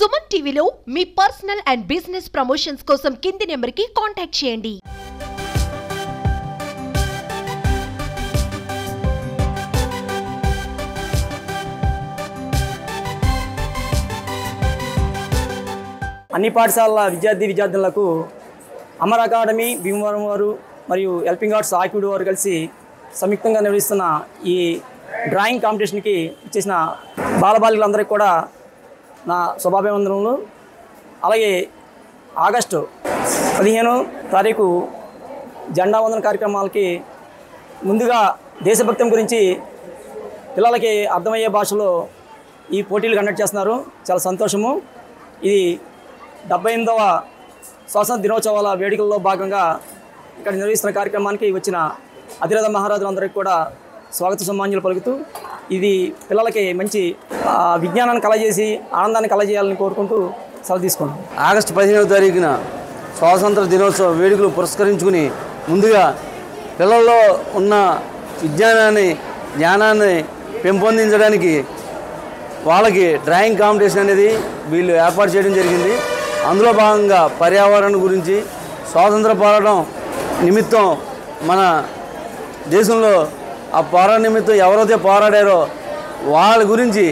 సుమన్ టీవీలో మీ personal and business promotions కోసం కింది నెంబర్కి కాంటాక్ట్ చేయండి. అన్ని పాఠశాలల విద్యార్థులకు అమర్ అకాడమీ భీమవరం వారు మరియు హెల్పింగ్ ఆర్ట్స్ ఆక్విడ్ వారు కలిసి సంయుక్తంగా నిర్వహిస్తున్న ఈ డ్రాయింగ్ కాంపిటీషన్కి ఇచ్చేసిన బాలబాలికలందరికీ కూడా నా శుభాభివందనలు. అలాగే ఆగస్టు 15 తారీఖు జెండా వందన కార్యక్రమాలకి ముందుగా దేశభక్తి గురించి పిల్లలకి అర్థమయ్యే భాషలో ఈ పోటీలు కండక్ట్ చేస్తున్నారు. చాలా సంతోషము. ఇది 78వ స్వాతంత్ర దినోత్సవాల వేడుకల్లో భాగంగా ఇక్కడ నిర్వహిస్తున్న కార్యక్రమానికి వచ్చిన అధిరథ మహారాజులందరికీ కూడా స్వాగత సమ్మాన్యులు పలుకుతూ ఇది పిల్లలకి మంచి విజ్ఞానాన్ని కలగజేసి ఆనందాన్ని కలగజేయాలని కోరుకుంటూ సెలవు తీసుకున్నాం. ఆగస్టు 15వ తారీఖున స్వాతంత్ర దినోత్సవ వేడుకలు పురస్కరించుకుని ముందుగా పిల్లల్లో ఉన్న విజ్ఞానాన్ని జ్ఞానాన్ని పెంపొందించడానికి వాళ్ళకి డ్రాయింగ్ కాంపిటీషన్ అనేది వీళ్ళు ఏర్పాటు చేయడం జరిగింది. అందులో భాగంగా పర్యావరణం గురించి స్వాతంత్ర పోరాటం నిమిత్తం మన దేశంలో ఆ పోరాట నిమిత్తం ఎవరైతే పోరాడారో వాళ్ళ గురించి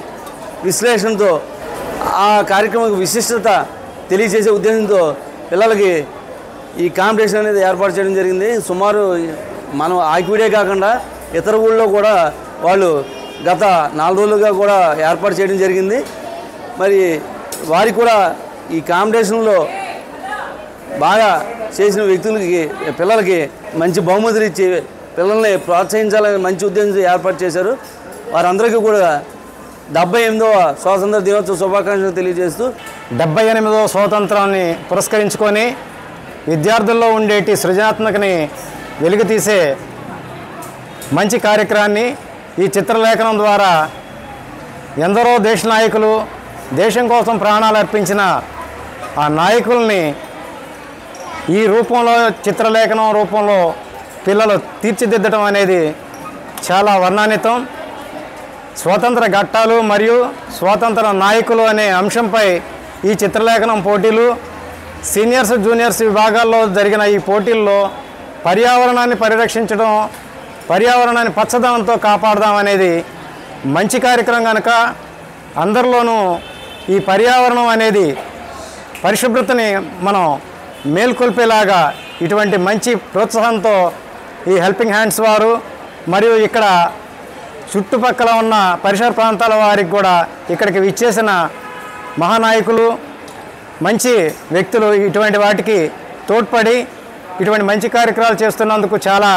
విశ్లేషణతో ఆ కార్యక్రమం విశిష్టత తెలియజేసే ఉద్దేశంతో పిల్లలకి ఈ కాంపిటీషన్ అనేది ఏర్పాటు చేయడం జరిగింది. సుమారు మనం ఆక్విడే కాకుండా ఇతర ఊళ్ళో కూడా వాళ్ళు గత 4 రోజులుగా కూడా ఏర్పాటు చేయడం జరిగింది. మరి వారికి కూడా ఈ కాంపిటీషన్లో బాగా చేసిన వ్యక్తులకి పిల్లలకి మంచి బహుమతులు ఇచ్చి పిల్లల్ని ప్రోత్సహించాలని మంచి ఉద్దేశంతో ఏర్పాటు చేశారు. వారందరికీ కూడా 78వ స్వాతంత్ర దినోత్సవ శుభాకాంక్షలు తెలియజేస్తూ 78వ స్వాతంత్రాన్ని పురస్కరించుకొని విద్యార్థుల్లో ఉండేటి సృజనాత్మకని వెలుగుతీసే మంచి కార్యక్రమాన్ని ఈ చిత్రలేఖనం ద్వారా ఎందరో దేశ నాయకులు దేశం కోసం ప్రాణాలు అర్పించిన ఆ నాయకుల్ని ఈ రూపంలో చిత్రలేఖనం రూపంలో పిల్లలు తీర్చిదిద్దడం అనేది చాలా వర్ణాన్వితం. స్వాతంత్ర ఘట్టాలు మరియు స్వాతంత్ర నాయకులు అనే అంశంపై ఈ చిత్రలేఖనం పోటీలు సీనియర్స్ జూనియర్స్ విభాగాల్లో జరిగిన ఈ పోటీల్లో పర్యావరణాన్ని పరిరక్షించడం పర్యావరణాన్ని పచ్చదనంతో కాపాడదాం అనేది మంచి కార్యక్రమం కనుక అందరిలోనూ ఈ పర్యావరణం అనేది పరిశుభ్రతని మనం మేల్కొల్పేలాగా ఇటువంటి మంచి ప్రోత్సాహంతో ఈ హెల్పింగ్ హ్యాండ్స్ వారు మరియు ఇక్కడ చుట్టుపక్కల ఉన్న పరిసర ప్రాంతాల వారికి కూడా ఇక్కడికి విచ్చేసిన మహానాయకులు మంచి వ్యక్తులు ఇటువంటి వాటికి తోడ్పడి ఇటువంటి మంచి కార్యక్రమాలు చేస్తున్నందుకు చాలా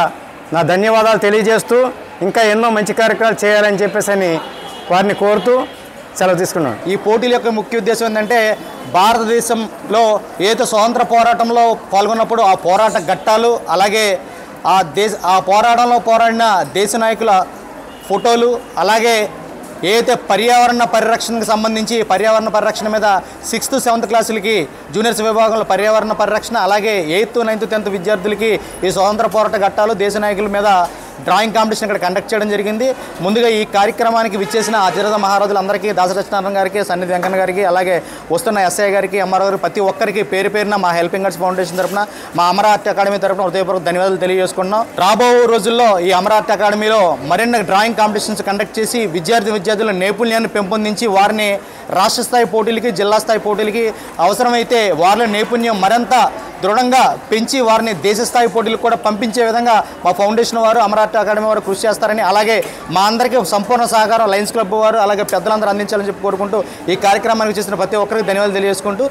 నా ధన్యవాదాలు తెలియజేస్తూ ఇంకా ఎన్నో మంచి కార్యక్రమాలు చేయాలని చెప్పేసి వారిని కోరుతూ సెలవు తీసుకున్నాను. ఈ పోటీల యొక్క ముఖ్య ఉద్దేశం ఏంటంటే భారతదేశంలో ఏదో స్వాతంత్ర పోరాటంలో పాల్గొన్నప్పుడు ఆ పోరాట ఘట్టాలు అలాగే ఆ పోరాటంలో పోరాడిన దేశ నాయకుల ఫోటోలు అలాగే ఏదైతే పర్యావరణ పరిరక్షణకు సంబంధించి పర్యావరణ పరిరక్షణ మీద 6th 7th క్లాసులకి జూనియర్స్ విభాగంలో పర్యావరణ పరిరక్షణ అలాగే 8th 9th 10th విద్యార్థులకి ఈ స్వాతంత్ర పోరాట ఘట్టాలు దేశ నాయకుల మీద డ్రాయింగ్ కాంపిటీషన్ ఇక్కడ కండక్ట్ చేయడం జరిగింది. ముందుగా ఈ కార్యక్రమానికి విచ్చేసిన అధిరథ మహారాజులందరికీ దాసరచనారాయణ గారికి సన్నిధి వెంకన్న గారికి అలాగే వస్తున్న ఎస్ఐ గారికి ఎంఆర్ఓ గారికి ప్రతి ఒక్కరికి పేరు పేరున మా హెల్పింగ్ ఆర్ట్స్ ఫౌండేషన్ తరఫున మా అమర్ ఆర్ట్ అకాడమీ తరఫున హృదయపూర్వక ధన్యవాదాలు తెలియజేసుకుంటున్నాం. రాబో రోజుల్లో ఈ అమర్ ఆర్ట్ అకాడమీలో మరిన్ని డ్రాయింగ్ కాంపిటీషన్స్ కండక్ట్ చేసి విద్యార్థుల నైపుణ్యాన్ని పెంపొందించి వారిని రాష్ట్ర స్థాయి పోటీలకి జిల్లా స్థాయి పోటీలకి అవసరమైతే వారిలో నైపుణ్యం మరింత దృఢంగా పెంచి వారిని దేశ స్థాయి పోటీలకు కూడా పంపించే విధంగా మా ఫౌండేషన్ వారు అమర్ ఆర్ట్ అకాడమీ వారు కృషి చేస్తారని అలాగే మా అందరికీ సంపూర్ణ సహకారం లయన్స్ క్లబ్ వారు అలాగే పెద్దలందరూ అందించాలని చెప్పి కోరుకుంటూ ఈ కార్యక్రమానికి చేసిన ప్రతి ఒక్కరికి ధన్యవాదాలు తెలియజేసుకుంటూ